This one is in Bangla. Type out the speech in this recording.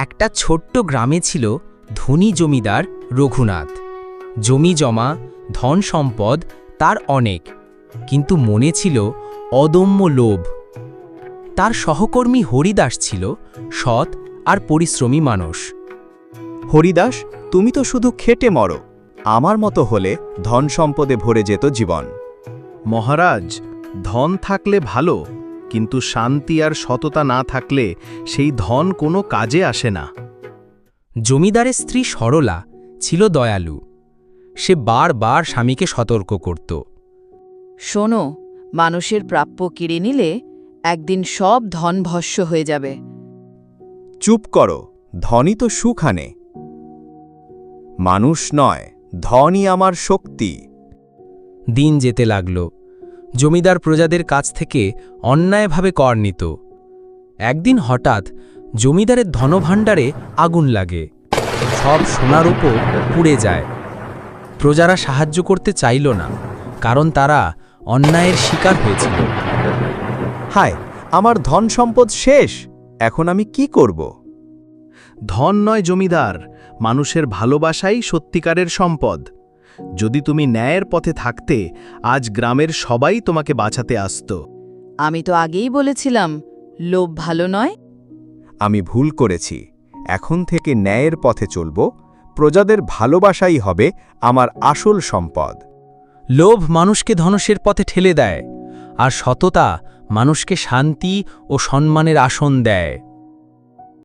একটা ছোট্ট গ্রামে ছিল ধনী জমিদার রঘুনাথ। জমি জমা, ধন সম্পদ তার অনেক, কিন্তু মনে ছিল অদম্য লোভ। তার সহকর্মী হরিদাস ছিল সৎ আর পরিশ্রমী মানুষ। হরিদাস, তুমি তো শুধু খেটে মরো। আমার মতো হলে ধন সম্পদে ভরে যেত জীবন। মহারাজ, ধন থাকলে ভালো, কিন্তু শান্তি আর সততা না থাকলে সেই ধন কোনো কাজে আসে না। জমিদারের স্ত্রী সরলা ছিল দয়ালু। সে বারবার স্বামীকে সতর্ক করত। শোনো, মানুষের প্রাপ্য কেড়ে নিলে একদিন সব ধন ভস্য হয়ে যাবে। চুপ করো, ধনই তো সুখ আনে। মানুষ নয়, ধনই আমার শক্তি। দিন যেতে লাগল। জমিদার প্রজাদের কাছ থেকে অন্যায়ভাবে কর নিত। একদিন হঠাৎ জমিদারের ধনভাণ্ডারে আগুন লাগে। সব সোনার উপর পুড়ে যায়। প্রজারা সাহায্য করতে চাইল না, কারণ তারা অন্যায়ের শিকার হয়েছিল। হায়, আমার ধন সম্পদ শেষ। এখন আমি কি করব? ধন নয় জমিদার, মানুষের ভালোবাসাই সত্যিকারের সম্পদ। যদি তুমি ন্যায়ের পথে থাকতে, আজ গ্রামের সবাই তোমাকে বাঁচাতে আসত। আমি তো আগেই বলেছিলাম, লোভ ভালো নয়। আমি ভুল করেছি। এখন থেকে ন্যায়ের পথে চলব। প্রজাদের ভালোবাসাই হবে আমার আসল সম্পদ। লোভ মানুষকে ধ্বংসের পথে ঠেলে দেয়, আর সততা মানুষকে শান্তি ও সম্মানের আসন দেয়।